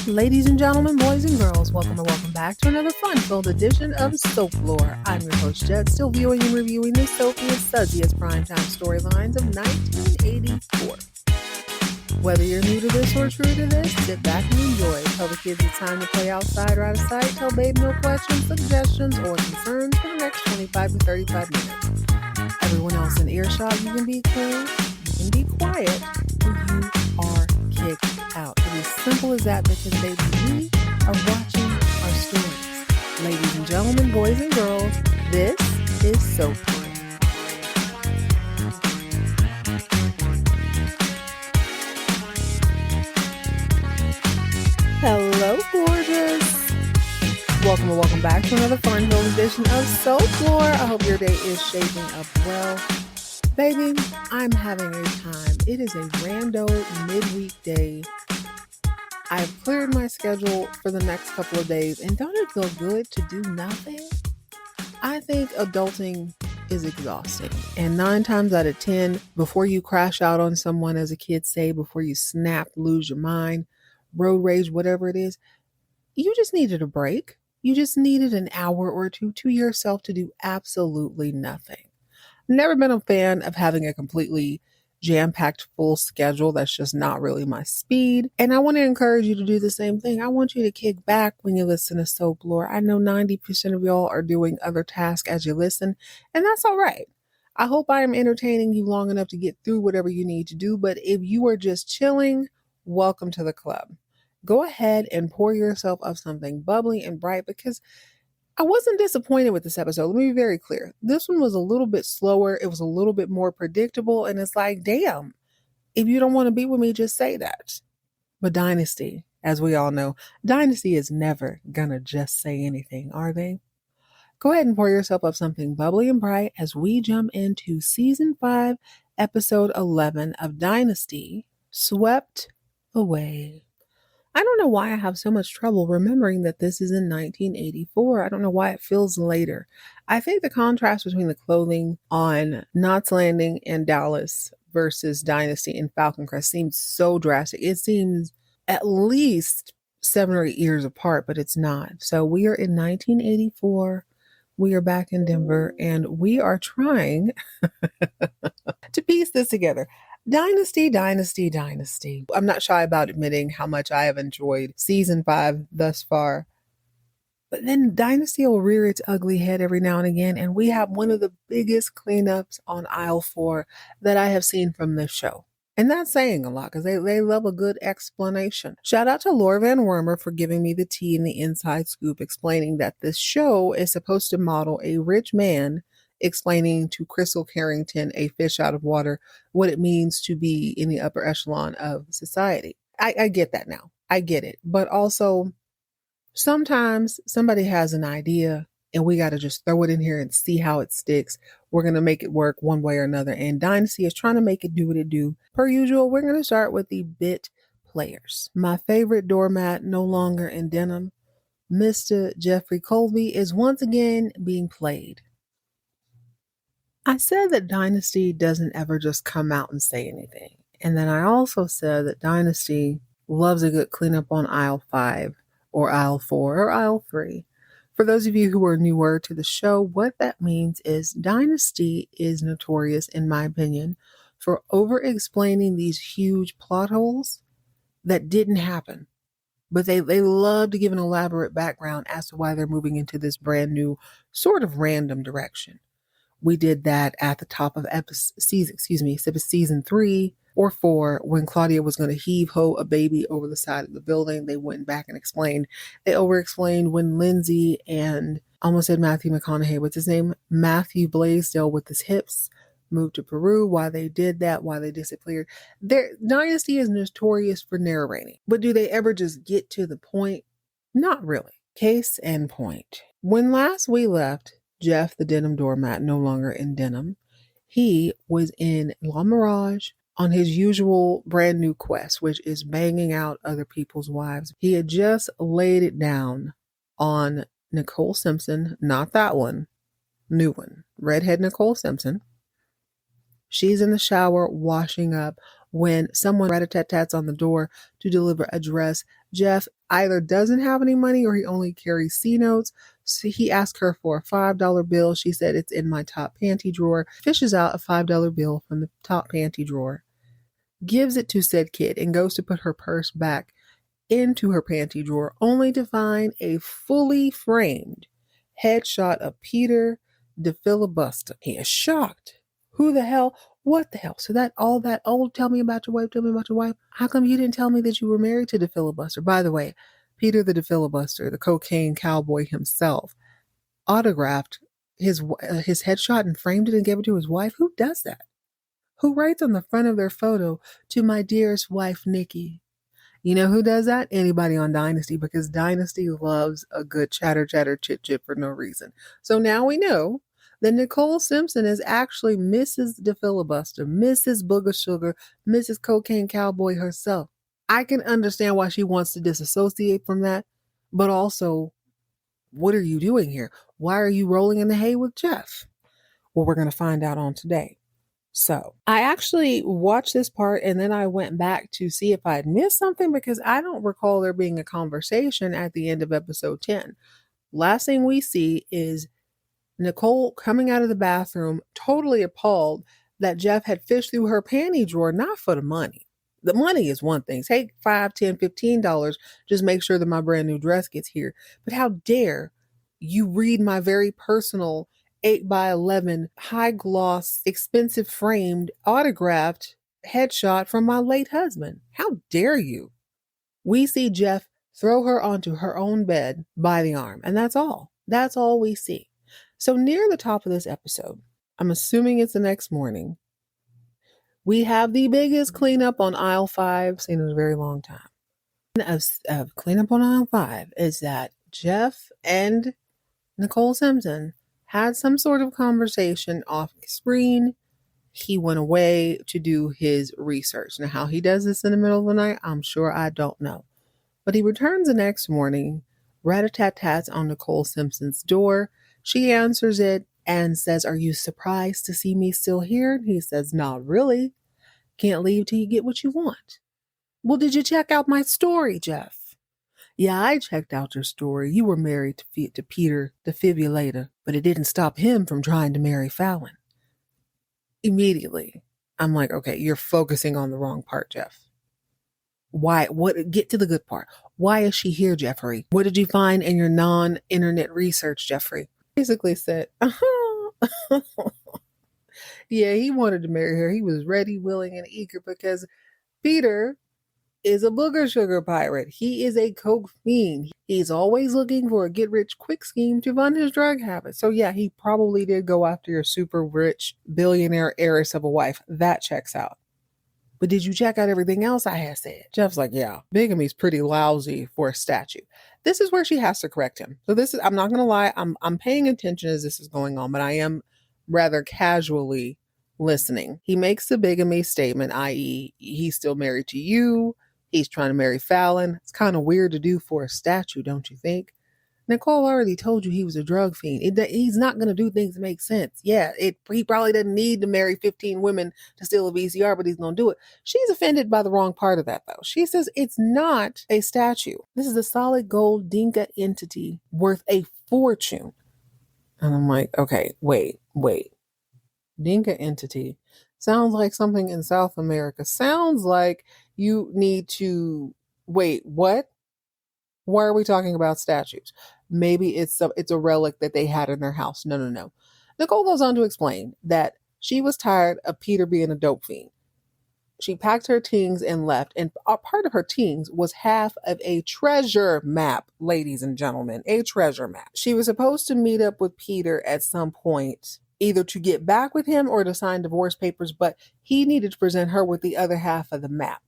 Ladies and gentlemen, boys and girls, welcome or welcome back to another fun-filled edition of Soap Lore. I'm your host, Jet, still viewing and reviewing the soapiest, suzziest primetime storylines of 1984. Whether you're new to this or true to this, sit back and enjoy. Tell the kids it's time to play outside or out of sight. Tell babe no questions, suggestions, or concerns for the next 25 to 35 minutes. Everyone else in earshot, you can be cool, you can be quiet, or you are kicked out. It is simple as that because, baby, we are watching our stories. Ladies and gentlemen, boys and girls, this is Soap Lore. Hello, gorgeous. Welcome or welcome back to another fun-filled edition of Soap Lore. I hope your day is shaping up well. Baby, I'm having a time. It is a rando midweek day. I've cleared my schedule for the next couple of days, and don't it feel good to do nothing? I think adulting is exhausting, and 9 times out of 10, before you crash out on someone, as the kids say, before you snap, lose your mind, road rage, whatever it is, you just needed a break. You just needed an hour or two to yourself to do absolutely nothing. Never been a fan of having a completely jam-packed full schedule. That's just not really my speed. And I want to encourage you to do the same thing. I want you to kick back when you listen to Soap Lore. I know 90% of y'all are doing other tasks as you listen, and that's all right. I hope I am entertaining you long enough to get through whatever you need to do. But if you are just chilling, welcome to the club. Go ahead and pour yourself up something bubbly and bright, because I wasn't disappointed with this episode. Let me be very clear. This one was a little bit slower. It was a little bit more predictable. And it's like, damn, if you don't want to be with me, just say that. But Dynasty, as we all know, Dynasty is never gonna just say anything, are they? Go ahead and pour yourself up something bubbly and bright as we jump into season 5, episode 11 of Dynasty, Swept Away. I don't know why I have so much trouble remembering that this is in 1984. I don't know why it feels later. I think the contrast between the clothing on Knots Landing and Dallas versus Dynasty and Falcon Crest seems so drastic. It seems at least 7 or 8 years apart, but it's not. So we are in 1984. We are back in Denver, and we are trying to piece this together. Dynasty. I'm not shy about admitting how much I have enjoyed season 5 thus far. But then Dynasty will rear its ugly head every now and again, and we have one of the biggest cleanups on aisle 4 that I have seen from this show. And that's saying a lot, because they love a good explanation. Shout out to Laura Van Wormer for giving me the tea and the inside scoop, explaining that this show is supposed to model a rich man explaining to Crystal Carrington, a fish out of water, what it means to be in the upper echelon of society. I get that now. I get it. But also, sometimes somebody has an idea and we got to just throw it in here and see how it sticks. We're going to make it work one way or another. And Dynasty is trying to make it do what it do. Per usual, we're going to start with the bit players. My favorite doormat, no longer in denim, Mr. Jeffrey Colby, is once again being played. I said that Dynasty doesn't ever just come out and say anything. And then I also said that Dynasty loves a good cleanup on aisle 5 or aisle 4 or aisle 3. For those of you who are newer to the show, what that means is Dynasty is notorious, in my opinion, for over-explaining these huge plot holes that didn't happen. But they love to give an elaborate background as to why they're moving into this brand new, sort of random direction. We did that at the top of season 3 or 4, when Claudia was going to heave-ho a baby over the side of the building. They went back and explained. They over-explained when Lindsay and, almost said Matthew McConaughey, what's his name? Matthew Blaisdell with his hips moved to Peru, why they did that, why they disappeared. Their Dynasty is notorious for narrating. But do they ever just get to the point? Not really. Case in point. When last we left Jeff, the denim doormat, no longer in denim, he was in La Mirage on his usual brand new quest, which is banging out other people's wives. He had just laid it down on Nicole Simpson, not that one, new one, redhead Nicole Simpson. She's in the shower washing up when someone rat-a-tat-tats on the door to deliver a dress. Jeff either doesn't have any money or he only carries C notes. So he asked her for a $5 bill. She said, "It's in my top panty drawer." Fishes out a $5 bill from the top panty drawer, gives it to said kid, and goes to put her purse back into her panty drawer, only to find a fully framed headshot of Peter the filibuster. He is shocked. Who the hell? What the hell? So tell me about your wife, tell me about your wife. How come you didn't tell me that you were married to the filibuster? By the way, Peter the filibuster, the cocaine cowboy himself, autographed his headshot and framed it and gave it to his wife. Who does that? Who writes on the front of their photo, "To my dearest wife, Nikki"? You know who does that? Anybody on Dynasty, because Dynasty loves a good chatter, chit, chit for no reason. So now we know that Nicole Simpson is actually Mrs. the Filibuster, Mrs. Booger Sugar, Mrs. Cocaine Cowboy herself. I can understand why she wants to disassociate from that, but also, what are you doing here? Why are you rolling in the hay with Jeff? Well, we're going to find out on today. So I actually watched this part and then I went back to see if I had missed something, because I don't recall there being a conversation at the end of episode 10. Last thing we see is Nicole coming out of the bathroom, totally appalled that Jeff had fished through her panty drawer, not for the money. The money is one thing. Take $5, $10, $15, just make sure that my brand new dress gets here. But how dare you read my very personal 8x11 high gloss, expensive framed, autographed headshot from my late husband? How dare you? We see Jeff throw her onto her own bed by the arm, and that's all. That's all we see. So near the top of this episode, I'm assuming it's the next morning, we have the biggest cleanup on aisle 5 seen in a very long time. Of cleanup on aisle 5 is that Jeff and Nicole Simpson had some sort of conversation off screen. He went away to do his research. Now, how he does this in the middle of the night, I'm sure I don't know. But he returns the next morning, rat-a-tat-tats on Nicole Simpson's door. She answers it and says, "Are you surprised to see me still here?" He says, "Not really. Can't leave till you get what you want." "Well, did you check out my story, Jeff?" "Yeah, I checked out your story. You were married to Peter the Fibulator, but it didn't stop him from trying to marry Fallon." Immediately, I'm like, okay, you're focusing on the wrong part, Jeff. Why? What? Get to the good part. Why is she here, Jeffrey? What did you find in your non-internet research, Jeffrey? Basically said, yeah, he wanted to marry her. He was ready, willing, and eager because Peter is a booger sugar pirate. He is a coke fiend. He's always looking for a get-rich-quick scheme to fund his drug habit. So yeah, he probably did go after your super rich billionaire heiress of a wife. That checks out. But did you check out everything else I had said? Jeff's like, yeah, bigamy's pretty lousy for a statute. This is where she has to correct him. So this is, I'm not going to lie, I'm paying attention as this is going on, but I am rather casually listening. He makes the bigamy statement, i.e., he's still married to you. He's trying to marry Fallon. It's kind of weird to do for a statue, don't you think? Nicole already told you he was a drug fiend. He's not going to do things that make sense. Yeah, he probably doesn't need to marry 15 women to steal a VCR, but he's going to do it. She's offended by the wrong part of that, though. She says it's not a statue. This is a solid gold Dinka entity worth a fortune. And I'm like, okay, wait. Dinka entity sounds like something in South America. Sounds like you need to... Wait, what? Why are we talking about statues? Maybe it's a relic that they had in their house. No. Nicole goes on to explain that she was tired of Peter being a dope fiend. She packed her tings and left, and a part of her tings was half of a treasure map, ladies and gentlemen, a treasure map. She was supposed to meet up with Peter at some point, either to get back with him or to sign divorce papers, but he needed to present her with the other half of the map.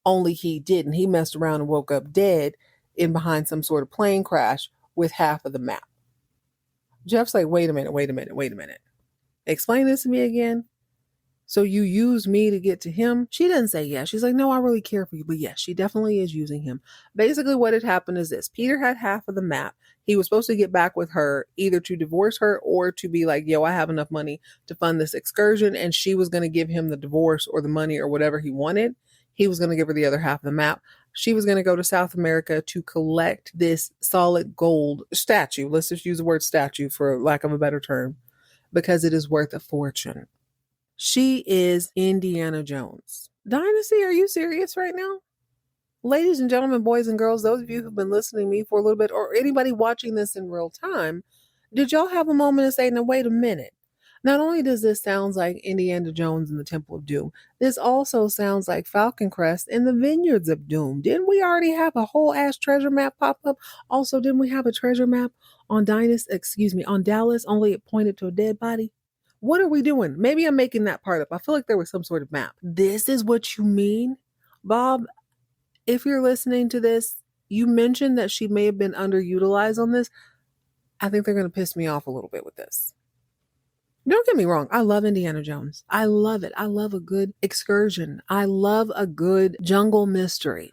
Only he didn't. He messed around and woke up dead in behind some sort of plane crash with half of the map. Jeff's like, wait a minute. Explain this to me again. So you use me to get to him? She didn't say yes. She's like, no, I really care for you. But yes, she definitely is using him. Basically what had happened is this. Peter had half of the map. He was supposed to get back with her either to divorce her or to be like, yo, I have enough money to fund this excursion. And she was going to give him the divorce or the money or whatever he wanted. He was going to give her the other half of the map. She was going to go to South America to collect this solid gold statue. Let's just use the word statue for lack of a better term, because it is worth a fortune. She is Indiana Jones. Dynasty, are you serious right now? Ladies and gentlemen, boys and girls, those of you who've been listening to me for a little bit, or anybody watching this in real time, did y'all have a moment to say, now wait a minute. Not only does this sound like Indiana Jones in the Temple of Doom, this also sounds like Falcon Crest in the Vineyards of Doom. Didn't we already have a whole ass treasure map pop up? Also, didn't we have a treasure map on on Dallas, only it pointed to a dead body? What are we doing? Maybe I'm making that part up. I feel like there was some sort of map. This is what you mean, Bob? If you're listening to this, you mentioned that she may have been underutilized on this. I think they're going to piss me off a little bit with this. Don't get me wrong. I love Indiana Jones. I love it. I love a good excursion. I love a good jungle mystery.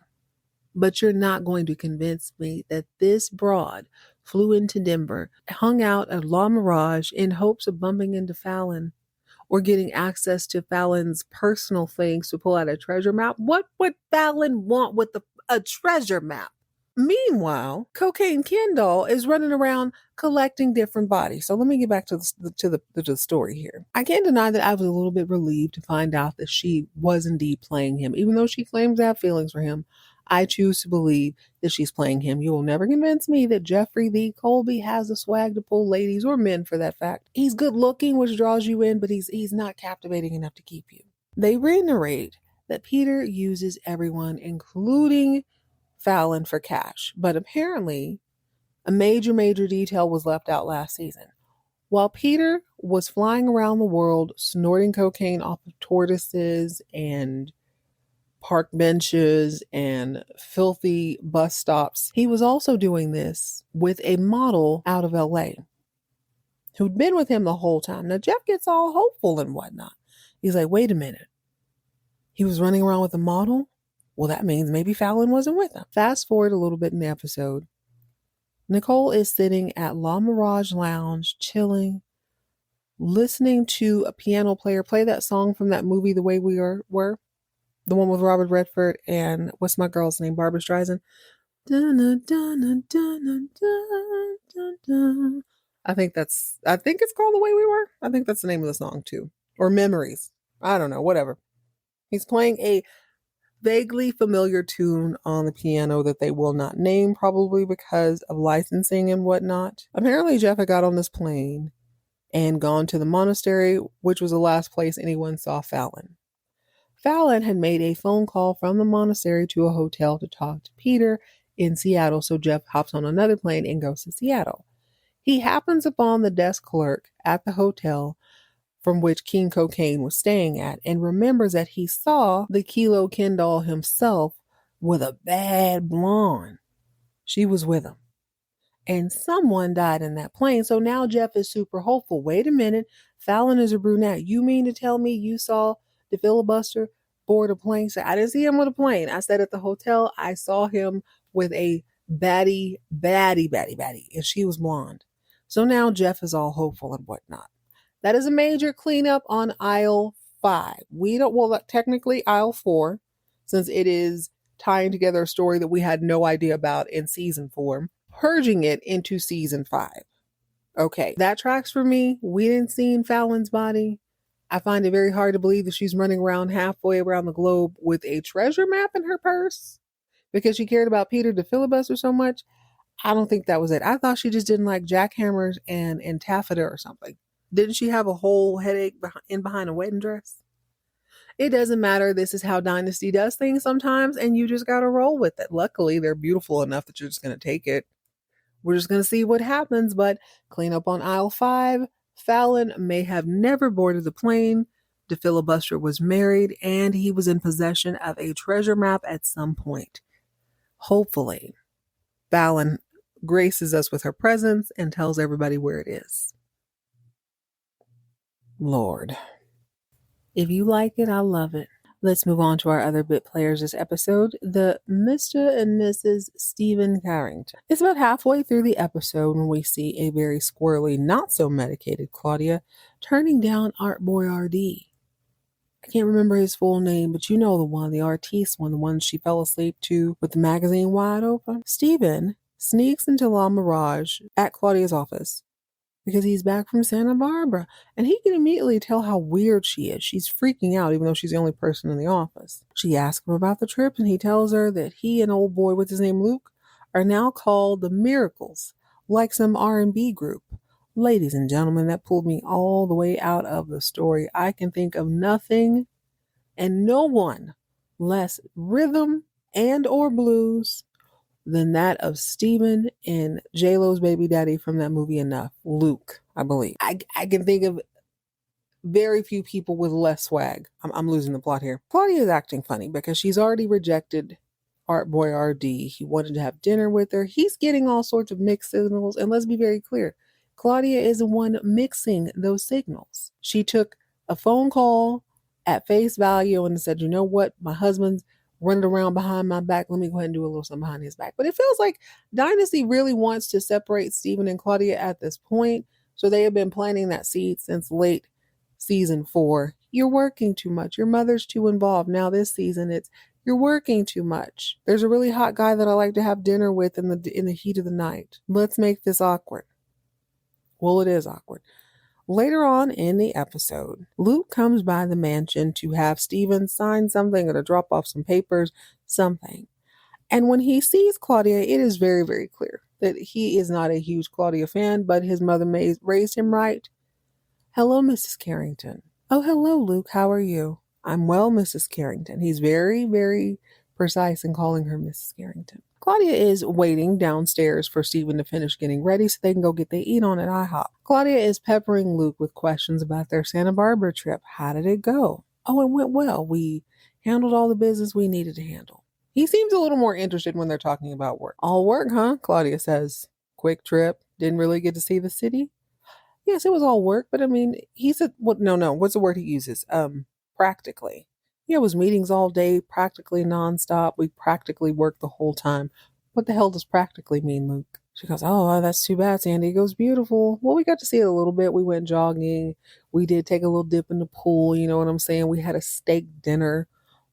But you're not going to convince me that this broad flew into Denver, hung out at La Mirage in hopes of bumping into Fallon or getting access to Fallon's personal things to pull out a treasure map. What would Fallon want with a treasure map? Meanwhile, Cocaine Ken doll is running around collecting different bodies. So let me get back to the story here. I can't deny that I was a little bit relieved to find out that she was indeed playing him. Even though she claims to have feelings for him, I choose to believe that she's playing him. You will never convince me that Jeffrey the Colby has the swag to pull ladies or men for that fact. He's good looking, which draws you in, but he's not captivating enough to keep you. They reiterate that Peter uses everyone, including Fallon, for cash. But apparently, a major detail was left out last season. While Peter was flying around the world snorting cocaine off of tortoises and park benches and filthy bus stops, he was also doing this with a model out of LA who'd been with him the whole time. Now, Jeff gets all hopeful and whatnot. He's like, wait a minute. He was running around with a model? Well, that means maybe Fallon wasn't with him. Fast forward a little bit in the episode. Nicole is sitting at La Mirage Lounge, chilling, listening to a piano player play that song from that movie, The Way We Were. The one with Robert Redford and what's my girl's name? Barbara Streisand. I think it's called The Way We Were. I think that's the name of the song too. Or Memories. I don't know, whatever. He's playing a vaguely familiar tune on the piano that they will not name, probably because of licensing and whatnot. Apparently Jeff had got on this plane and gone to the monastery, which was the last place anyone saw Fallon. Fallon had made a phone call from the monastery to a hotel to talk to Peter in Seattle, so Jeff hops on another plane and goes to Seattle. He happens upon the desk clerk at the hotel from which King Cocaine was staying at and remembers that he saw the Kilo Ken doll himself with a bad blonde. She was with him. And someone died in that plane, so now Jeff is super hopeful. Wait a minute, Fallon is a brunette. You mean to tell me you saw the filibuster board a plane? So I didn't see him with a plane. I said at the hotel, I saw him with a baddie, and she was blonde. So now Jeff is all hopeful and whatnot. That is a major cleanup on aisle 5. Technically aisle 4, since it is tying together a story that we had no idea about in season 4, purging it into season 5. Okay, that tracks for me. We didn't see Fallon's body. I find it very hard to believe that she's running around halfway around the globe with a treasure map in her purse because she cared about Peter the filibuster so much. I don't think that was it. I thought she just didn't like jackhammers and taffeta or something. Didn't she have a whole headache behind a wedding dress? It doesn't matter. This is how Dynasty does things sometimes, and you just got to roll with it. Luckily, they're beautiful enough that you're just going to take it. We're just going to see what happens, but clean up on aisle 5. Fallon may have never boarded the plane. The filibuster was married, and he was in possession of a treasure map at some point. Hopefully, Fallon graces us with her presence and tells everybody where it is. Lord. If you like it, I love it. Let's move on to our other bit players this episode, the Mr. and Mrs. Stephen Carrington. It's about halfway through the episode when we see a very squirrely, not so medicated Claudia turning down Art Boy RD. I can't remember his full name, but you know the one, the artiste one, the one she fell asleep to with the magazine wide open. Stephen sneaks into La Mirage at Claudia's office because he's back from Santa Barbara, and he can immediately tell how weird she is. She's freaking out, even though she's the only person in the office. She asks him about the trip, and he tells her that he and old boy with his name Luke are now called the Miracles, like some R&B group. Ladies and gentlemen, that pulled me all the way out of the story. I can think of nothing and no one less rhythm and or blues than that of Steven and J-Lo's baby daddy from that movie Enough, Luke, I believe. I can think of very few people with less swag. I'm losing the plot here. Claudia is acting funny because she's already rejected Art Boy RD. He wanted to have dinner with her. He's getting all sorts of mixed signals, and let's be very clear. Claudia is the one mixing those signals. She took a phone call at face value and said, you know what, my husband's running around behind my back. Let me go ahead and do a little something behind his back. But it feels like Dynasty really wants to separate Steven and Claudia at this point. So they have been planting that seed since late season 4. You're working too much. Your mother's too involved. Now this season, it's you're working too much. There's a really hot guy that I like to have dinner with in the heat of the night. Let's make this awkward. Well, it is awkward. Later on in the episode, Luke comes by the mansion to have Steven sign something or to drop off some papers, something. And when he sees Claudia, it is very, very clear that he is not a huge Claudia fan, but his mother raised him right. Hello, Mrs. Carrington. Oh, hello, Luke. How are you? I'm well, Mrs. Carrington. He's very, very precise in calling her Mrs. Carrington. Claudia is waiting downstairs for Steven to finish getting ready so they can go get their eat on at IHOP. Claudia is peppering Luke with questions about their Santa Barbara trip. How did it go? Oh, it went well. We handled all the business we needed to handle. He seems a little more interested when they're talking about work. All work, huh? Claudia says. Quick trip. Didn't really get to see the city? Yes, it was all work, but I mean, he said, what? No. What's the word he uses? Practically. Yeah, it was meetings all day, practically nonstop. We practically worked the whole time. What the hell does practically mean, Luke? She goes, oh, that's too bad, San Diego's beautiful. Well, we got to see it a little bit. We went jogging. We did take a little dip in the pool. You know what I'm saying? We had a steak dinner,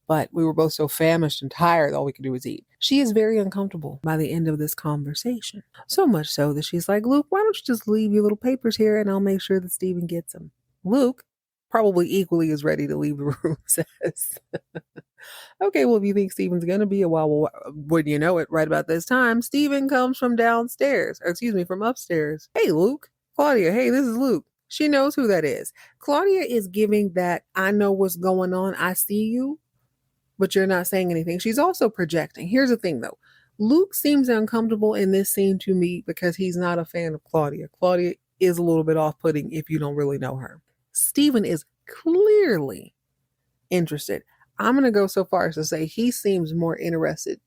but we were both so famished and tired, all we could do was eat. She is very uncomfortable by the end of this conversation. So much so that she's like, Luke, why don't you just leave your little papers here and I'll make sure that Steven gets them. Luke, probably equally as ready to leave the room, says, okay, well, if you think Steven's going to be a while, well, wouldn't you know it, right about this time, Steven comes from from upstairs. Hey, Luke. Claudia, hey, this is Luke. She knows who that is. Claudia is giving that, I know what's going on, I see you, but you're not saying anything. She's also projecting. Here's the thing, though. Luke seems uncomfortable in this scene to me because he's not a fan of Claudia. Claudia is a little bit off-putting if you don't really know her. Steven is clearly interested. I'm going to go so far as to say he seems more interested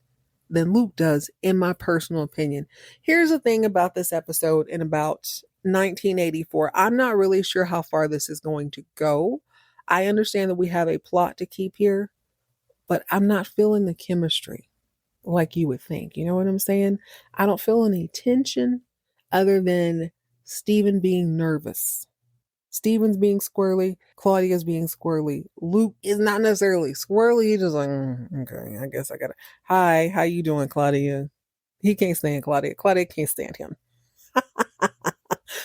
than Luke does, in my personal opinion. Here's the thing about this episode and about 1984. I'm not really sure how far this is going to go. I understand that we have a plot to keep here, but I'm not feeling the chemistry like you would think. You know what I'm saying? I don't feel any tension other than Steven being nervous. Steven's being squirrely. Claudia's being squirrely. Luke is not necessarily squirrely. He's just like, okay, I guess I gotta. Hi, how you doing, Claudia? He can't stand Claudia. Claudia can't stand him.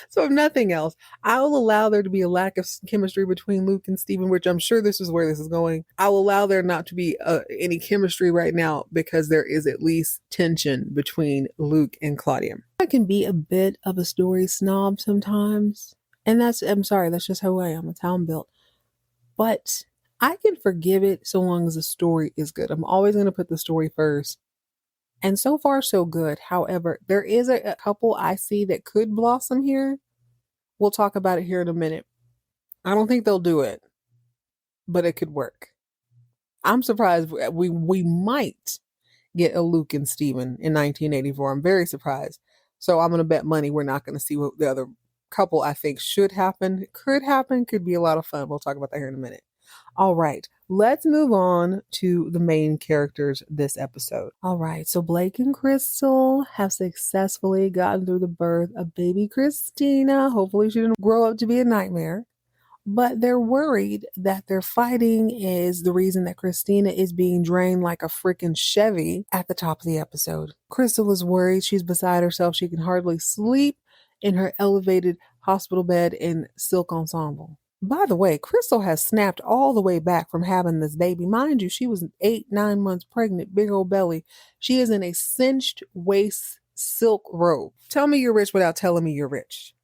So if nothing else, I will allow there to be a lack of chemistry between Luke and Steven, which I'm sure this is where this is going. I will allow there not to be any chemistry right now because there is at least tension between Luke and Claudia. I can be a bit of a story snob sometimes. And I'm sorry, that's just how I am. That's how I'm built. But I can forgive it so long as the story is good. I'm always going to put the story first. And so far, so good. However, there is a couple I see that could blossom here. We'll talk about it here in a minute. I don't think they'll do it, but it could work. I'm surprised we might get a Luke and Steven in 1984. I'm very surprised. So I'm going to bet money we're not going to see what the other couple I think should happen. Could happen. Could be a lot of fun. We'll talk about that here in a minute. All right. let's move on to the main characters this episode. All right, so Blake and Crystal have successfully gotten through the birth of baby Christina. Hopefully, she didn't grow up to be a nightmare. But they're worried that their fighting is the reason that Christina is being drained like a freaking Chevy at the top of the episode. Crystal is worried. She's beside herself. She can hardly sleep in her elevated hospital bed in silk ensemble. By the way, Crystal has snapped all the way back from having this baby. Mind you, she was 8-9 months pregnant, big old belly. She is in a cinched waist silk robe. Tell me you're rich without telling me you're rich.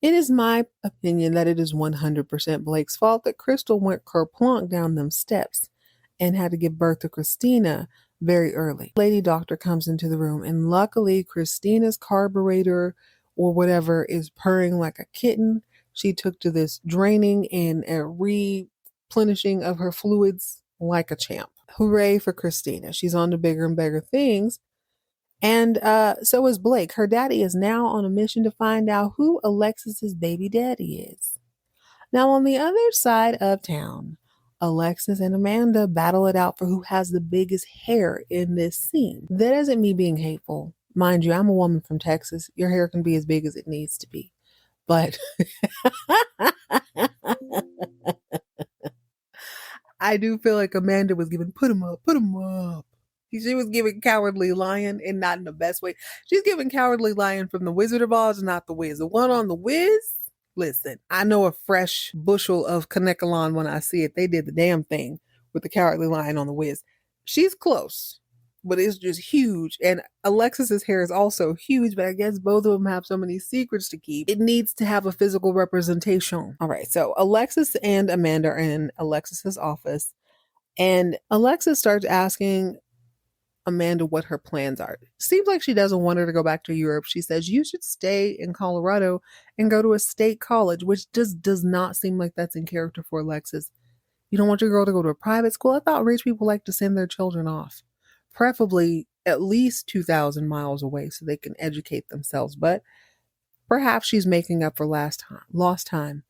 It is my opinion that it is 100% Blake's fault that Crystal went kerplunk down them steps and had to give birth to Christina very early. Lady Doctor comes into the room, and luckily Christina's carburetor or whatever is purring like a kitten. She took to this draining and a replenishing of her fluids like a champ. Hooray for Christina. She's on to bigger and bigger things. And so is Blake. Her daddy is now on a mission to find out who Alexis's baby daddy is. Now, on the other side of town, Alexis and Amanda battle it out for who has the biggest hair in this scene. That isn't me being hateful. Mind you, I'm a woman from Texas. Your hair can be as big as it needs to be. But I do feel like Amanda was giving, put him up, put him up. She was giving Cowardly Lion, and not in the best way. She's giving Cowardly Lion from the Wizard of Oz, not the Wiz. The one on the Wiz, listen, I know a fresh bushel of Kanekalon when I see it. They did the damn thing with the Cowardly Lion on the Wiz. She's close, but it's just huge. And Alexis's hair is also huge, but I guess both of them have so many secrets to keep. It needs to have a physical representation. All right, so Alexis and Amanda are in Alexis's office, and Alexis starts asking Amanda what her plans are. Seems like she doesn't want her to go back to Europe. She says you should stay in Colorado and go to a state college, which just does not seem like that's in character for Alexis. You don't want your girl to go to a private school? I thought rich people like to send their children off, preferably at least 2,000 miles away so they can educate themselves. But perhaps she's making up for lost time.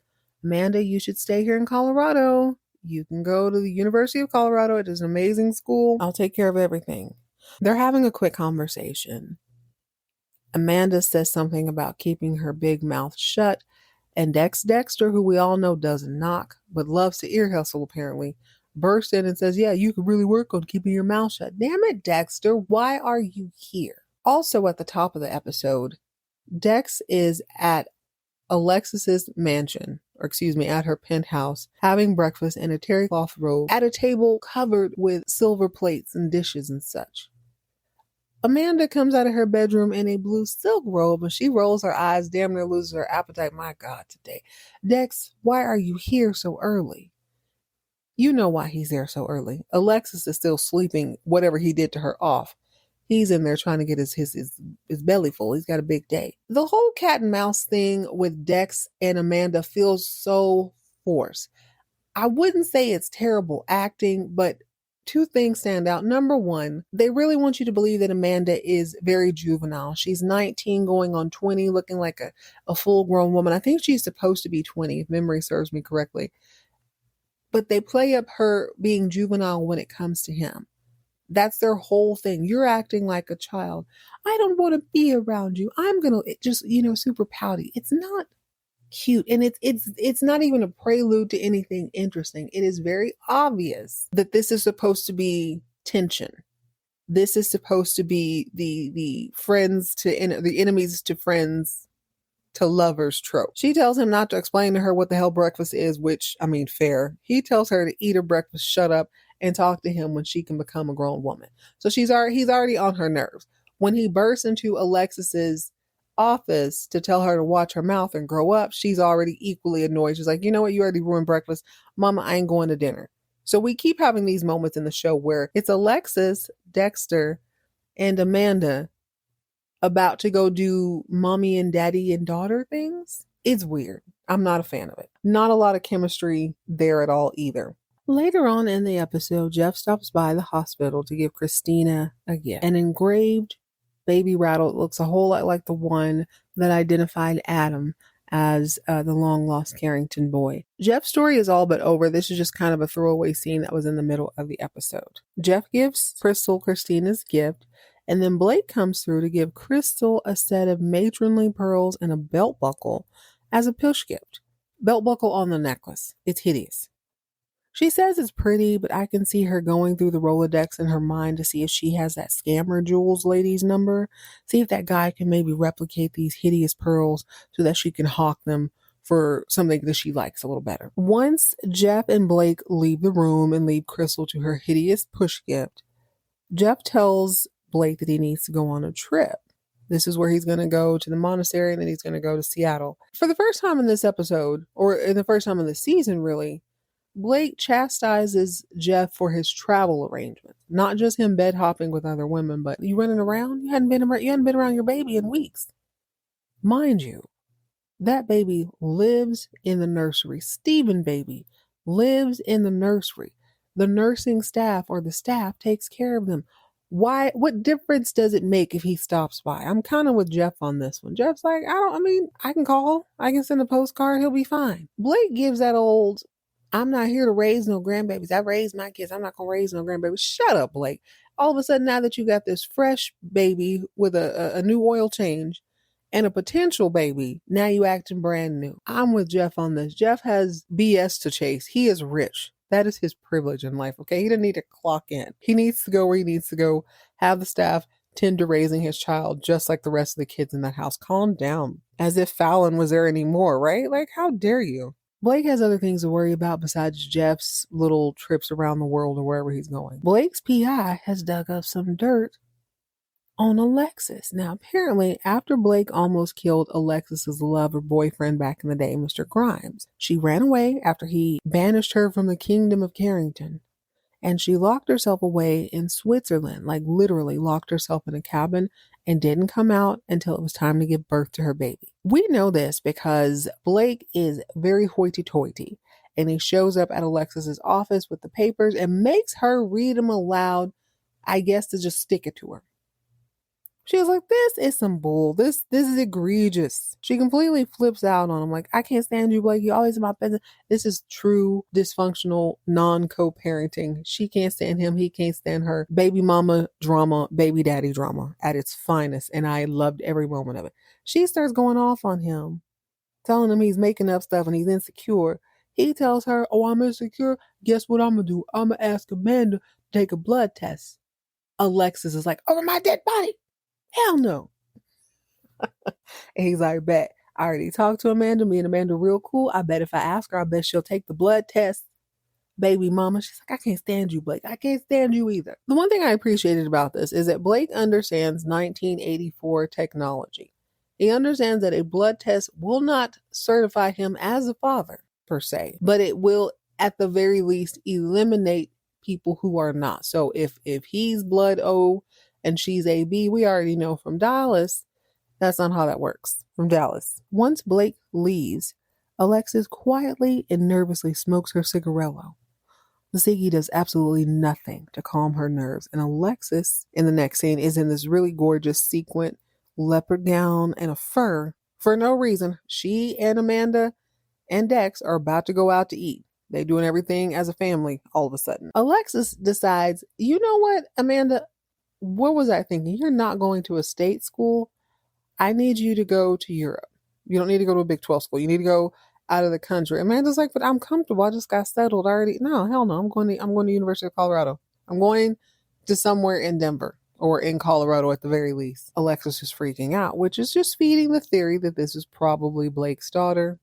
Amanda, you should stay here in Colorado. You can go to the University of Colorado. It is an amazing school. I'll take care of everything. They're having a quick conversation. Amanda says something about keeping her big mouth shut, and Dexter, who we all know doesn't knock, but loves to ear hustle apparently, bursts in and says, yeah, you could really work on keeping your mouth shut. Damn it, Dexter, why are you here? Also at the top of the episode, Dex is at Alexis's mansion, at her penthouse, having breakfast in a terry cloth robe at a table covered with silver plates and dishes and such. Amanda comes out of her bedroom in a blue silk robe, and she rolls her eyes, damn near loses her appetite. My God, today. Dex, why are you here so early? You know why he's there so early. Alexis is still sleeping whatever he did to her off. He's in there trying to get his belly full. He's got a big day. The whole cat and mouse thing with Dex and Amanda feels so forced. I wouldn't say it's terrible acting, but two things stand out. Number one, they really want you to believe that Amanda is very juvenile. She's 19 going on 20, looking like a full-grown woman. I think she's supposed to be 20, if memory serves me correctly. But they play up her being juvenile when it comes to him. That's their whole thing. You're acting like a child. I don't want to be around you. I'm going to just, super pouty. It's not cute. And it's not even a prelude to anything interesting. It is very obvious that this is supposed to be tension. This is supposed to be the enemies to friends to lovers trope. She tells him not to explain to her what the hell breakfast is, which, fair. He tells her to eat her breakfast, shut up, and talk to him when she can become a grown woman. So he's already on her nerves. When he bursts into Alexis's office to tell her to watch her mouth and grow up, she's already equally annoyed. She's like, you know what? You already ruined breakfast. Mama, I ain't going to dinner. So we keep having these moments in the show where it's Alexis, Dexter, and Amanda about to go do mommy and daddy and daughter things. It's weird. I'm not a fan of it. Not a lot of chemistry there at all either. Later on in the episode, Jeff stops by the hospital to give Christina a gift. An engraved baby rattle. It looks a whole lot like the one that identified Adam as the long lost Carrington boy. Jeff's story is all but over. This is just kind of a throwaway scene that was in the middle of the episode. Jeff gives Crystal Christina's gift, and then Blake comes through to give Crystal a set of matronly pearls and a belt buckle as a push gift. Belt buckle on the necklace. It's hideous. She says it's pretty, but I can see her going through the Rolodex in her mind to see if she has that scammer Jules lady's number. See if that guy can maybe replicate these hideous pearls so that she can hawk them for something that she likes a little better. Once Jeff and Blake leave the room and leave Crystal to her hideous push gift, Jeff tells Blake that he needs to go on a trip. This is where he's going to go to the monastery and then he's going to go to Seattle. For the first time in this episode, or in the first time in the season, really, Blake chastises Jeff for his travel arrangements. Not just him bed hopping with other women, but you running around? You hadn't been around your baby in weeks. Mind you, that baby lives in the nursery. Stephen baby lives in the nursery. The nursing staff or the staff takes care of them. Why? What difference does it make if he stops by? I'm kind of with Jeff on this one. Jeff's like, I can call. I can send a postcard. He'll be fine. Blake gives that old, I'm not here to raise no grandbabies. I raised my kids. I'm not going to raise no grandbabies. Shut up, Blake. All of a sudden, now that you got this fresh baby with a new oil change and a potential baby, now you acting brand new. I'm with Jeff on this. Jeff has BS to chase. He is rich. That is his privilege in life, okay? He doesn't need to clock in. He needs to go where he needs to go, have the staff tend to raising his child just like the rest of the kids in that house. Calm down. As if Fallon was there anymore, right? Like, how dare you? Blake has other things to worry about besides Jeff's little trips around the world or wherever he's going. Blake's PI has dug up some dirt on Alexis. Now, apparently, after Blake almost killed Alexis's lover boyfriend back in the day, Mr. Grimes, she ran away after he banished her from the kingdom of Carrington. And she locked herself away in Switzerland, like literally locked herself in a cabin and didn't come out until it was time to give birth to her baby. We know this because Blake is very hoity-toity and he shows up at Alexis's office with the papers and makes her read them aloud, I guess to just stick it to her. She was like, this is some bull. This is egregious. She completely flips out on him. Like, I can't stand you, Blake. You always in my business. This is true dysfunctional, non-co-parenting. She can't stand him. He can't stand her. Baby mama drama, baby daddy drama at its finest. And I loved every moment of it. She starts going off on him, telling him he's making up stuff and he's insecure. He tells her, oh, I'm insecure. Guess what I'm going to do? I'm going to ask Amanda to take a blood test. Alexis is like, over my dead body. Hell no. And he's like, bet. I already talked to Amanda. Me and Amanda real cool. I bet if I ask her, I bet she'll take the blood test. Baby mama. She's like, I can't stand you, Blake. I can't stand you either. The one thing I appreciated about this is that Blake understands 1984 technology. He understands that a blood test will not certify him as a father, per se, but it will, at the very least, eliminate people who are not. So if he's blood O, and she's AB, we already know from Dallas, that's not how that works. From Dallas. Once Blake leaves, Alexis quietly and nervously smokes her cigarello. The ciggy does absolutely nothing to calm her nerves, and Alexis, in the next scene, is in this really gorgeous sequin leopard gown and a fur. For no reason, she and Amanda and Dex are about to go out to eat. They're doing everything as a family all of a sudden. Alexis decides, you know what, Amanda, what was I thinking? You're not going to a state school. I need you to go to Europe. You don't need to go to a Big 12 school. You need to go out of the country. Amanda's like, but I'm comfortable. I just got settled already. No, hell no. I'm going to University of Colorado. I'm going to somewhere in Denver or in Colorado at the very least. Alexis is freaking out, which is just feeding the theory that this is probably Blake's daughter,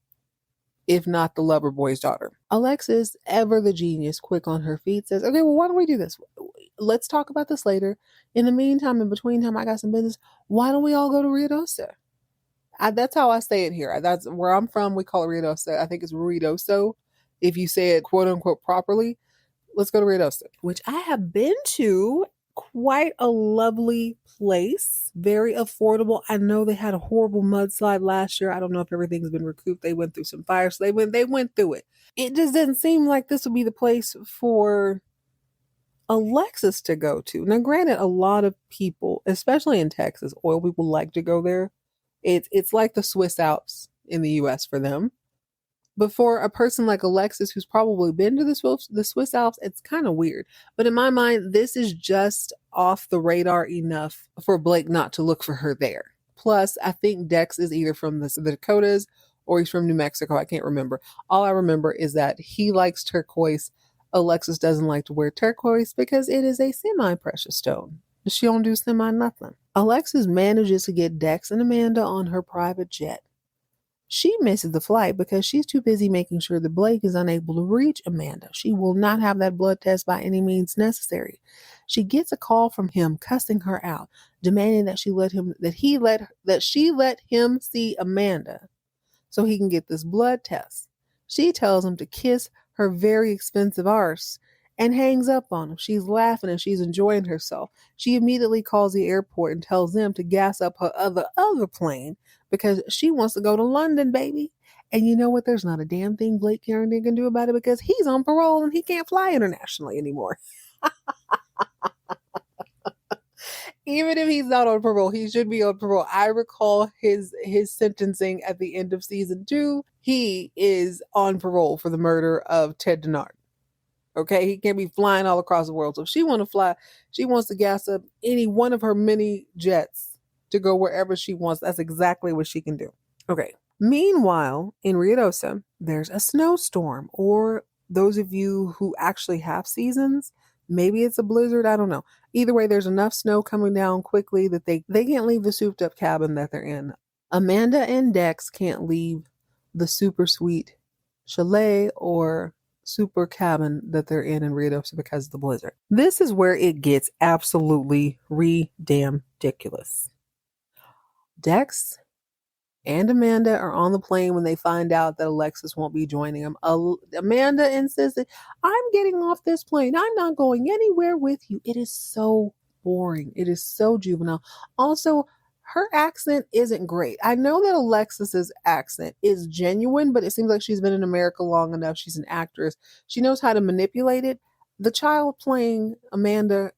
if not the lover boy's daughter. Alexis, ever the genius, quick on her feet, says, okay, well, why don't we do this? Let's talk about this later. In the meantime, in between time, I got some business. Why don't we all go to Ruidoso? That's how I say it here. That's where I'm from. We call it Ruidoso. I think it's Ruidoso. If you say it quote unquote properly, let's go to Ruidoso, which I have been to. Quite a lovely place. Very affordable. I know they had a horrible mudslide last year. I don't know if everything's been recouped. They went through some fires. So they went through it. It just doesn't seem like this would be the place for Alexis to go to. Now, granted, a lot of people, especially in Texas, oil people like to go there. It's like the Swiss Alps in the US for them. But for a person like Alexis, who's probably been to the Swiss Alps, it's kind of weird. But in my mind, this is just off the radar enough for Blake not to look for her there. Plus, I think Dex is either from the Dakotas or he's from New Mexico. I can't remember. All I remember is that he likes turquoise. Alexis doesn't like to wear turquoise because it is a semi-precious stone. She don't do semi nothing. Alexis manages to get Dex and Amanda on her private jet. She misses the flight because she's too busy making sure that Blake is unable to reach Amanda. She will not have that blood test by any means necessary. She gets a call from him cussing her out, demanding that she let him see Amanda so he can get this blood test. She tells him to kiss her very expensive arse and hangs up on him. She's laughing and she's enjoying herself. She immediately calls the airport and tells them to gas up her other plane because she wants to go to London, baby. And you know what? There's not a damn thing Blake Carrington can do about it because he's on parole and he can't fly internationally anymore. Even if he's not on parole, he should be on parole. I recall his sentencing at the end of season 2. He is on parole for the murder of Ted Denard. Okay, he can't be flying all across the world. So if she want to fly, she wants to gas up any one of her many jets to go wherever she wants. That's exactly what she can do. Okay. Meanwhile, in Ruidosa, there's a snowstorm, or those of you who actually have seasons, maybe it's a blizzard, I don't know. Either way, there's enough snow coming down quickly that they can't leave the souped up cabin that they're in. Amanda and Dex can't leave the super sweet chalet or super cabin that they're in Ruidosa because of the blizzard. This is where it gets absolutely ridiculous. Dex and Amanda are on the plane when they find out that Alexis won't be joining them. Amanda insisted, I'm getting off this plane. I'm not going anywhere with you. It is so boring. It is so juvenile. Also, her accent isn't great. I know that Alexis's accent is genuine, but it seems like she's been in America long enough. She's an actress. She knows how to manipulate it. The child playing Amanda,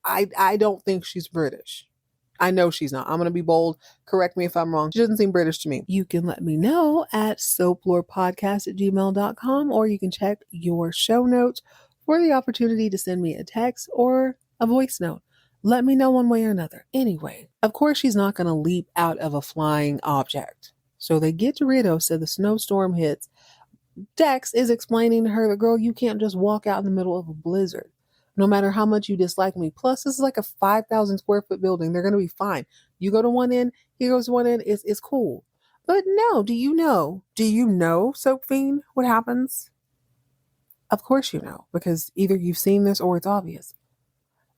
I don't think she's British. I know she's not. I'm going to be bold. Correct me if I'm wrong. She doesn't seem British to me. You can let me know at soaplorepodcast@gmail.com, or you can check your show notes for the opportunity to send me a text or a voice note. Let me know one way or another. Anyway, of course she's not going to leap out of a flying object. So they get to Ruidosa, the snowstorm hits. Dex is explaining to her, girl, you can't just walk out in the middle of a blizzard, no matter how much you dislike me. Plus, this is like a 5,000 square foot building. They're going to be fine. You go to one end, he goes to one end, it's cool. But no, do you know, Soap Fiend, what happens? Of course you know, because either you've seen this or it's obvious.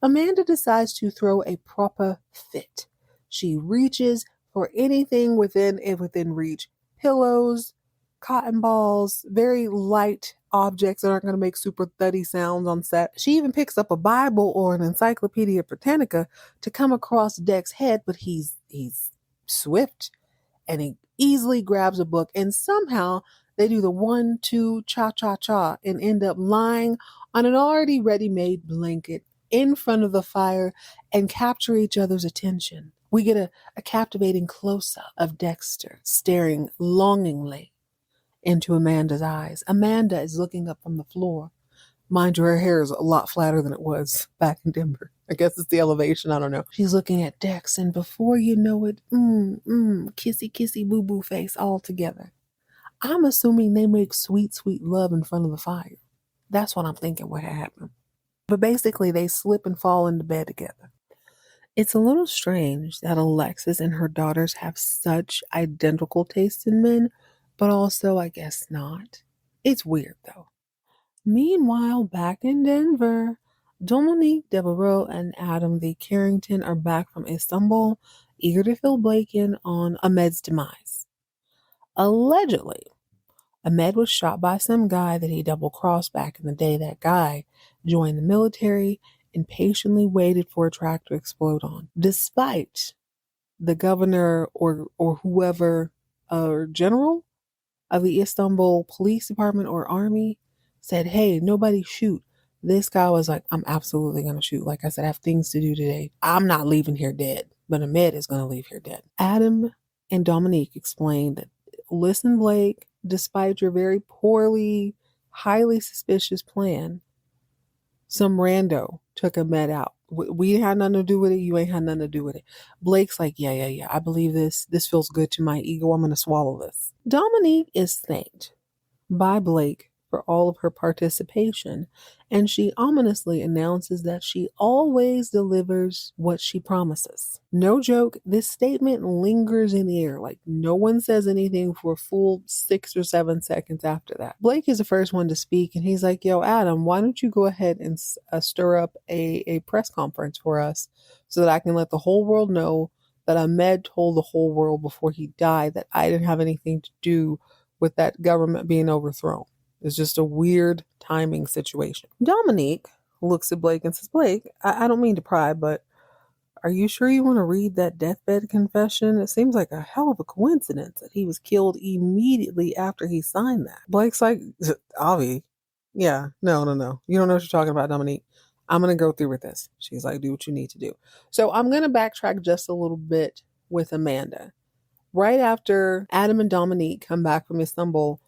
Amanda decides to throw a proper fit. She reaches for anything within reach. Pillows, cotton balls, very light objects that aren't going to make super thuddy sounds on set. She even picks up a Bible or an Encyclopedia Britannica to come across Dex's head, but he's swift and he easily grabs a book, and somehow they do the 1-2 cha-cha-cha and end up lying on an already ready-made blanket in front of the fire and capture each other's attention. We get a captivating close-up of Dexter staring longingly into Amanda's eyes. Amanda is looking up from the floor. Mind you, her hair is a lot flatter than it was back in Denver. I guess it's the elevation, I don't know. She's looking at Dex, and before you know it, kissy, kissy, boo-boo face all together. I'm assuming they make sweet, sweet love in front of the fire. That's what I'm thinking would happen. But basically, they slip and fall into bed together. It's a little strange that Alexis and her daughters have such identical tastes in men, but also, I guess not. It's weird, though. Meanwhile, back in Denver, Dominique, Devereaux, and Adam the Carrington are back from Istanbul, eager to fill Blake in on Ahmed's demise. Allegedly, Ahmed was shot by some guy that he double-crossed back in the day. That guy joined the military and patiently waited for a track to explode on. Despite the governor or whoever, or general of the Istanbul Police Department or Army said, hey, nobody shoot. This guy was like, I'm absolutely going to shoot. Like I said, I have things to do today. I'm not leaving here dead, but Ahmed is going to leave here dead. Adam and Dominique explained that listen, Blake, despite your very poorly, highly suspicious plan, some rando took Ahmed out. We had nothing to do with it. You ain't had nothing to do with it. Blake's like, yeah. I believe this. This feels good to my ego. I'm going to swallow this. Dominique is thanked by Blake for all of her participation, and she ominously announces that she always delivers what she promises. No joke, this statement lingers in the air, like no one says anything for a full 6 or 7 seconds after that. Blake is the first one to speak, and he's like, yo, Adam, why don't you go ahead and stir up a press conference for us so that I can let the whole world know that Ahmed told the whole world before he died that I didn't have anything to do with that government being overthrown. It's just a weird timing situation. Dominique looks at Blake and says, Blake, I don't mean to pry, but are you sure you want to read that deathbed confession? It seems like a hell of a coincidence that he was killed immediately after he signed that. Blake's like, Avi, yeah, no. You don't know what you're talking about, Dominique. I'm going to go through with this. She's like, do what you need to do. So I'm going to backtrack just a little bit with Amanda. Right after Adam and Dominique come back from Istanbul,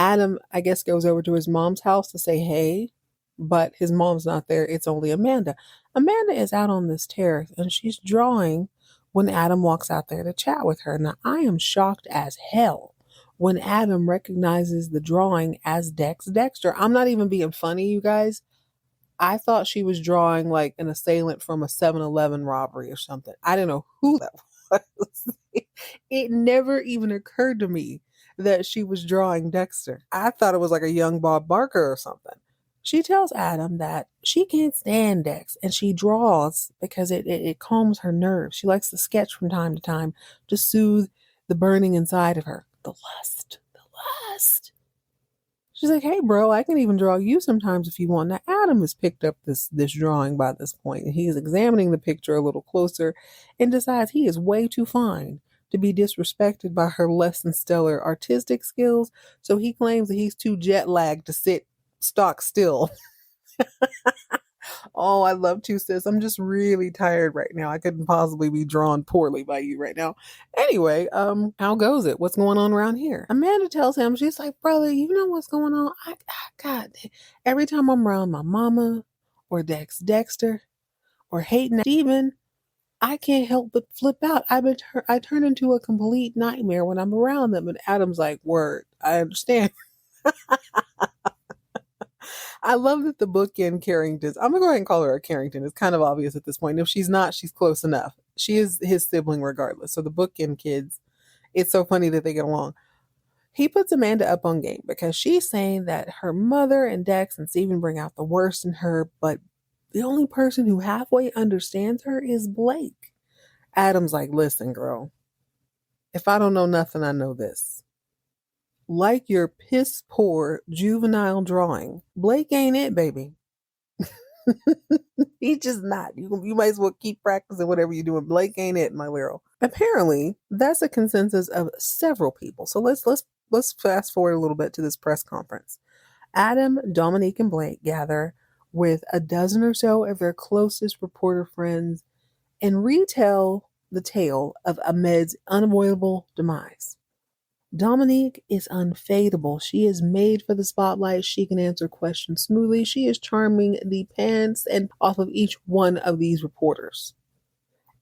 Adam, I guess, goes over to his mom's house to say hey, but his mom's not there. It's only Amanda. Amanda is out on this terrace and she's drawing when Adam walks out there to chat with her. Now, I am shocked as hell when Adam recognizes the drawing as Dexter. I'm not even being funny, you guys. I thought she was drawing like an assailant from a 7-Eleven robbery or something. I didn't know who that was. It never even occurred to me that she was drawing Dexter. I thought it was like a young Bob Barker or something. She tells Adam that she can't stand Dex and she draws because it calms her nerves. She likes to sketch from time to time to soothe the burning inside of her. The lust. She's like, hey, bro, I can even draw you sometimes if you want. Now, Adam has picked up this drawing by this point, and he is examining the picture a little closer and decides he is way too fine to be disrespected by her less than stellar artistic skills. So he claims that he's too jet lagged to sit stock still. Oh, I love you, sis. I'm just really tired right now. I couldn't possibly be drawn poorly by you right now. Anyway, how goes it? What's going on around here? Amanda tells him, she's like, brother, you know what's going on? God, every time I'm around my mama or Dexter or hating Steven, I can't help but flip out. I turn into a complete nightmare when I'm around them. And Adam's like, word, I understand. I love that the bookend Carringtons, I'm going to go ahead and call her a Carrington. It's kind of obvious at this point. If she's not, she's close enough. She is his sibling regardless. So the bookend kids, it's so funny that they get along. He puts Amanda up on game because she's saying that her mother and Dex and Steven bring out the worst in her, but the only person who halfway understands her is Blake. Adam's like, listen, girl, if I don't know nothing, I know this. Like your piss poor juvenile drawing, Blake ain't it, baby. He's just not. You might as well keep practicing whatever you're doing. Blake ain't it, my little. Apparently, that's a consensus of several people. So let's fast forward a little bit to this press conference. Adam, Dominique, and Blake gather with a dozen or so of their closest reporter friends and retell the tale of Ahmed's unavoidable demise. Dominique is unfadable. She is made for the spotlight. She can answer questions smoothly. She is charming the pants and off of each one of these reporters.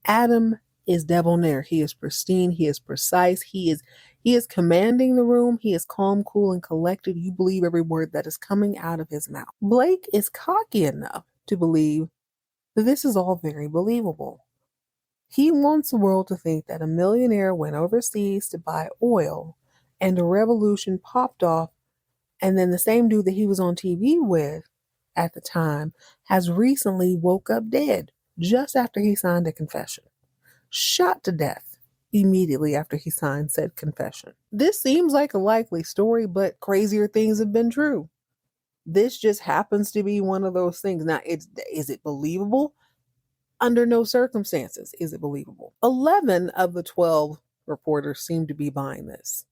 Adam is debonair. He is pristine. He is precise. He is commanding the room. He is calm, cool, and collected. You believe every word that is coming out of his mouth. Blake is cocky enough to believe that this is all very believable. He wants the world to think that a millionaire went overseas to buy oil and a revolution popped off, and then the same dude that he was on TV with at the time has recently woke up dead just after he signed a confession. Shot to death immediately after he signed said confession. This seems like a likely story, but crazier things have been true. This just happens to be one of those things. Now, is it believable? Under no circumstances is it believable. 11 of the 12 reporters seem to be buying this.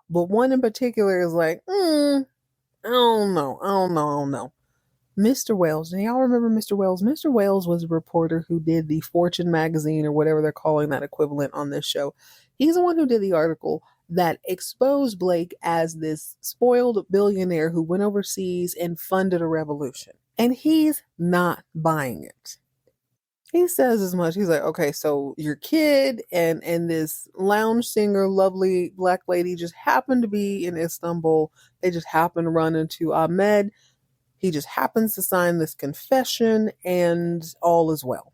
But one in particular is like, I don't know. Mr. Wells. Do y'all remember Mr. Wells? Mr. Wells was a reporter who did the Fortune magazine or whatever they're calling that equivalent on this show. He's the one who did the article that exposed Blake as this spoiled billionaire who went overseas and funded a revolution. And he's not buying it. He says as much. He's like, okay, so your kid and this lounge singer, lovely black lady, just happened to be in Istanbul. They just happened to run into Ahmed. He just happens to sign this confession, and all is well.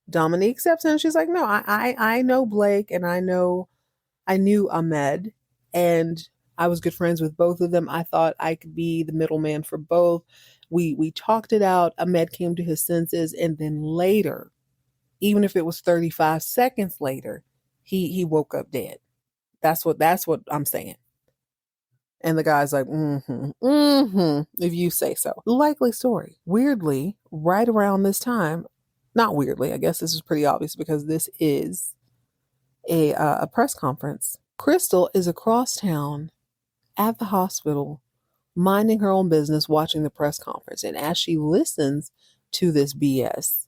Dominique steps in. She's like, no, I know Blake, and I knew Ahmed, and I was good friends with both of them. I thought I could be the middleman for both. We talked it out. Ahmed came to his senses, and then later, even if it was 35 seconds later, he woke up dead. That's what I'm saying. And the guy's like, if you say so. Likely story. Weirdly, right around this time, not weirdly, I guess this is pretty obvious because this is a press conference. Crystal is across town at the hospital, minding her own business, watching the press conference. And as she listens to this BS,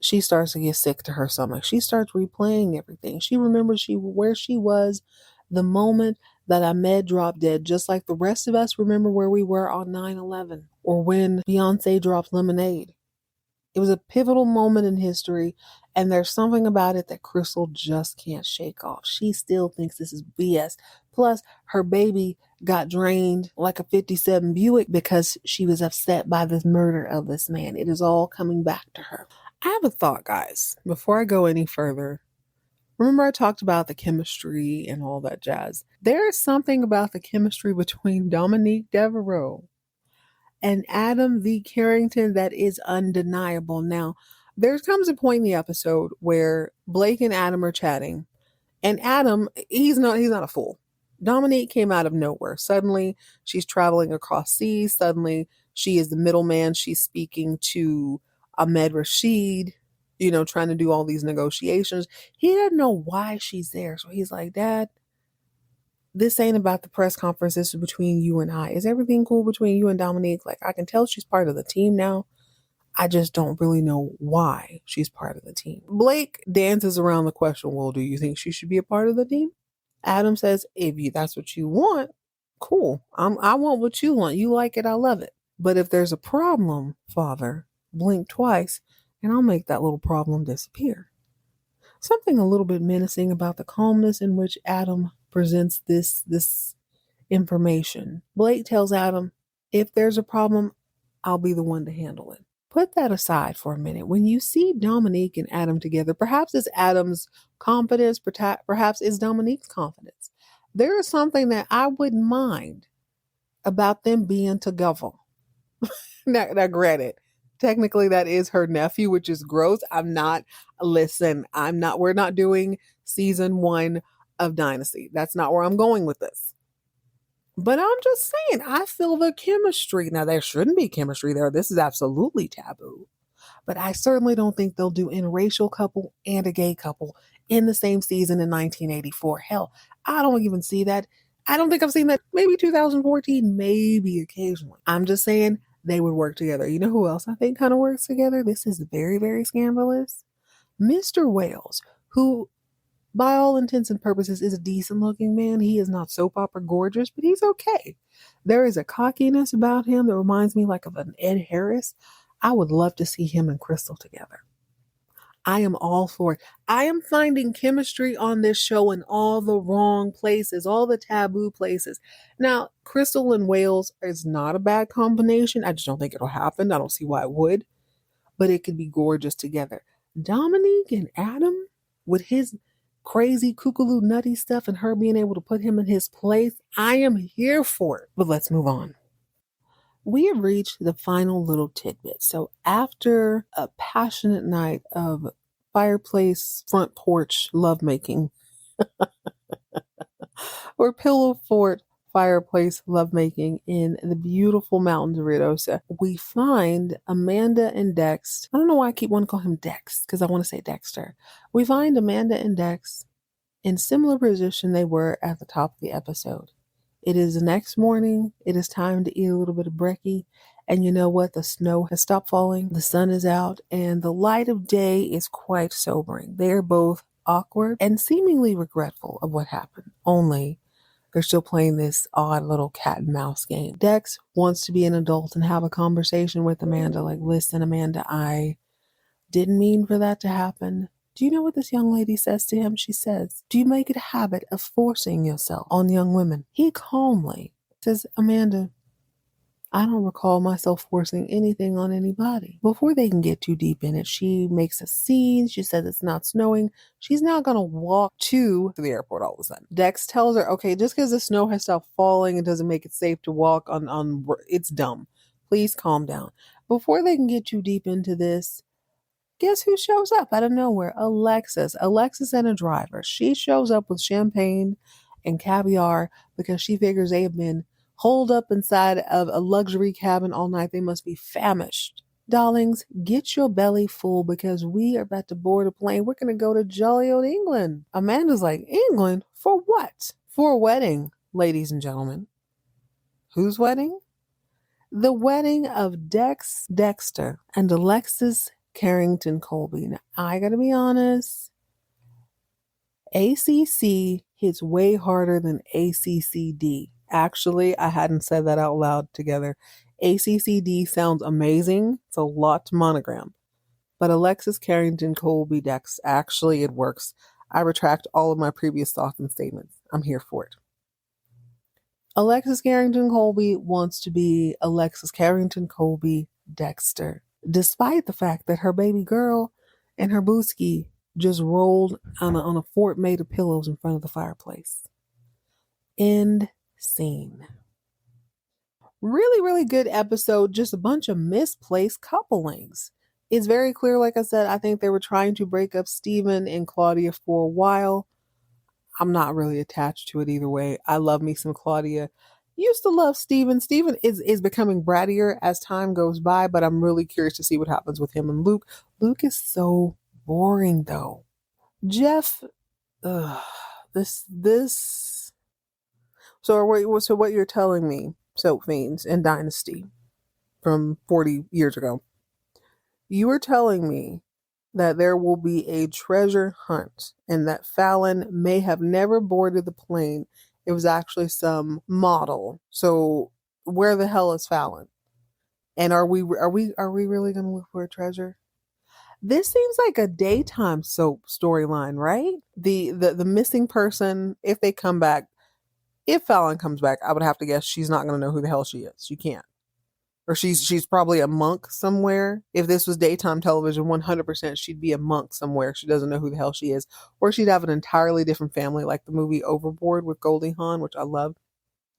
she starts to get sick to her stomach. She starts replaying everything. She remembers where she was the moment that Ahmed dropped dead, just like the rest of us remember where we were on 9/11 or when Beyonce dropped Lemonade. It was a pivotal moment in history, and there's something about it that Crystal just can't shake off. She still thinks this is BS. Plus, her baby got drained like a 57 Buick because she was upset by the murder of this man. It is all coming back to her. I have a thought, guys, before I go any further. Remember I talked about the chemistry and all that jazz. There is something about the chemistry between Dominique Devereaux and Adam V. Carrington that is undeniable. Now, there comes a point in the episode where Blake and Adam are chatting, and Adam, he's not a fool. Dominique came out of nowhere. Suddenly, she's traveling across seas. Suddenly, she is the middleman. She's speaking to Ahmed Rashid, trying to do all these negotiations. He doesn't know why she's there. So he's like, Dad, this ain't about the press conference. This is between you and I. Is everything cool between you and Dominique? Like, I can tell she's part of the team now. I just don't really know why she's part of the team. Blake dances around the question, well, do you think she should be a part of the team? Adam says, if that's what you want, cool. I want what you want. You like it, I love it. But if there's a problem, Father, blink twice, and I'll make that little problem disappear. Something a little bit menacing about the calmness in which Adam presents this information. Blake tells Adam, if there's a problem, I'll be the one to handle it. Put that aside for a minute. When you see Dominique and Adam together, perhaps it's Adam's confidence, perhaps it's Dominique's confidence. There is something that I wouldn't mind about them being together. Now, granted, technically that is her nephew, which is gross. We're not doing season 1 of Dynasty. That's not where I'm going with this. But I'm just saying, I feel the chemistry. Now, there shouldn't be chemistry there. This is absolutely taboo. But I certainly don't think they'll do interracial couple and a gay couple in the same season in 1984. Hell, I don't even see that. I don't think I've seen that. Maybe 2014, maybe occasionally. I'm just saying they would work together. You know who else I think kind of works together? This is very, very scandalous. Mr. Wales, who by all intents and purposes is a decent looking man. He is not soap opera gorgeous, but he's okay. There is a cockiness about him that reminds me like of an Ed Harris. I would love to see him and Crystal together. I am all for it. I am finding chemistry on this show in all the wrong places, all the taboo places. Now, Crystal and Wales is not a bad combination. I just don't think it'll happen. I don't see why it would, but it could be gorgeous together. Dominique and Adam with his crazy kookaloo nutty stuff and her being able to put him in his place. I am here for it. But let's move on. We have reached the final little tidbit. So after a passionate night of fireplace, front porch lovemaking, or pillow fort fireplace lovemaking in the beautiful mountains of Ruidoso, we find Amanda and Dex. I don't know why I keep wanting to call him Dex, because I want to say Dexter. We find Amanda and Dex in similar position they were at the top of the episode. It is the next morning. It is time to eat a little bit of brekkie. And you know what? The snow has stopped falling. The sun is out and the light of day is quite sobering. They are both awkward and seemingly regretful of what happened. Only they're still playing this odd little cat and mouse game. Dex wants to be an adult and have a conversation with Amanda. Like, listen, Amanda, I didn't mean for that to happen. Do you know what this young lady says to him? She says, do you make it a habit of forcing yourself on young women? He calmly says, Amanda, I don't recall myself forcing anything on anybody. Before they can get too deep in it, she makes a scene. She says it's not snowing. She's now going to walk to the airport all of a sudden. Dex tells her, okay, just because the snow has stopped falling, it doesn't make it safe to walk on it's dumb. Please calm down. Before they can get too deep into this, guess who shows up out of nowhere? Alexis. Alexis and a driver. She shows up with champagne and caviar because she figures they have been holed up inside of a luxury cabin all night. They must be famished. Darlings, get your belly full because we are about to board a plane. We're going to go to jolly old England. Amanda's like, England? For what? For a wedding, ladies and gentlemen. Whose wedding? The wedding of Dexter and Alexis Carrington Colby. Now, I gotta be honest, ACC hits way harder than ACCD. Actually, I hadn't said that out loud together. ACCD sounds amazing. It's a lot to monogram. But Alexis Carrington Colby Dex, actually, it works. I retract all of my previous thoughts and statements. I'm here for it. Alexis Carrington Colby wants to be Alexis Carrington Colby Dexter, despite the fact that her baby girl and her booski just rolled on a fort made of pillows in front of the fireplace. End scene. Really, really good episode. Just a bunch of misplaced couplings. It's very clear, like I said, I think they were trying to break up Steven and Claudia for a while. I'm not really attached to it either way. I love me some Claudia. Used to love Steven. Steven is becoming brattier as time goes by, but I'm really curious to see what happens with him and Luke. Luke is so boring though. Jeff, this. So what you're telling me, Soap Fiends and Dynasty from 40 years ago, you are telling me that there will be a treasure hunt and that Fallon may have never boarded the plane. It was actually some model. So where the hell is Fallon? And are we really going to look for a treasure? This seems like a daytime soap storyline, right? The missing person, if they come back, if Fallon comes back, I would have to guess she's not going to know who the hell she is. She can't. Or she's probably a monk somewhere. If this was daytime television, 100% she'd be a monk somewhere. She doesn't know who the hell she is. Or she'd have an entirely different family, like the movie Overboard with Goldie Hawn, which I love.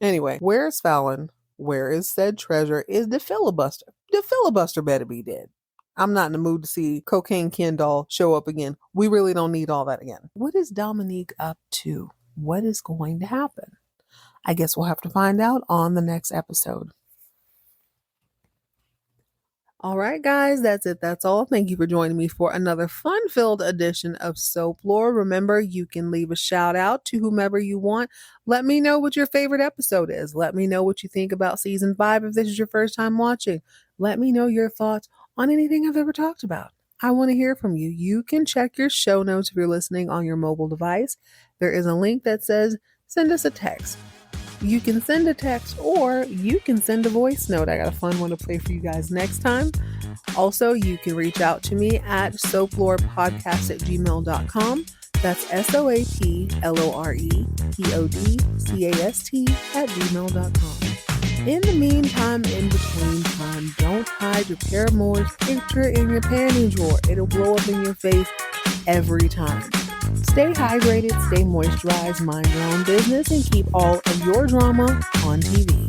Anyway, where is Fallon? Where is said treasure? Is the filibuster? The filibuster better be dead. I'm not in the mood to see Cocaine Ken doll show up again. We really don't need all that again. What is Dominique up to? What is going to happen? I guess we'll have to find out on the next episode. All right, guys, that's it. That's all. Thank you for joining me for another fun-filled edition of Soap Lore. Remember, you can leave a shout out to whomever you want. Let me know what your favorite episode is. Let me know what you think about season 5 if this is your first time watching. Let me know your thoughts on anything I've ever talked about. I want to hear from you. You can check your show notes if you're listening on your mobile device. There is a link that says send us a text. You can send a text or you can send a voice note. I got a fun one to play for you guys next time. Also, you can reach out to me at soaplorepodcast@gmail.com. That's soaplorepodcast@gmail.com. In the meantime, in between time, don't hide your paramour's picture in your panty drawer. It'll blow up in your face every time. Stay hydrated, stay moisturized, mind your own business, and keep all of your drama on TV.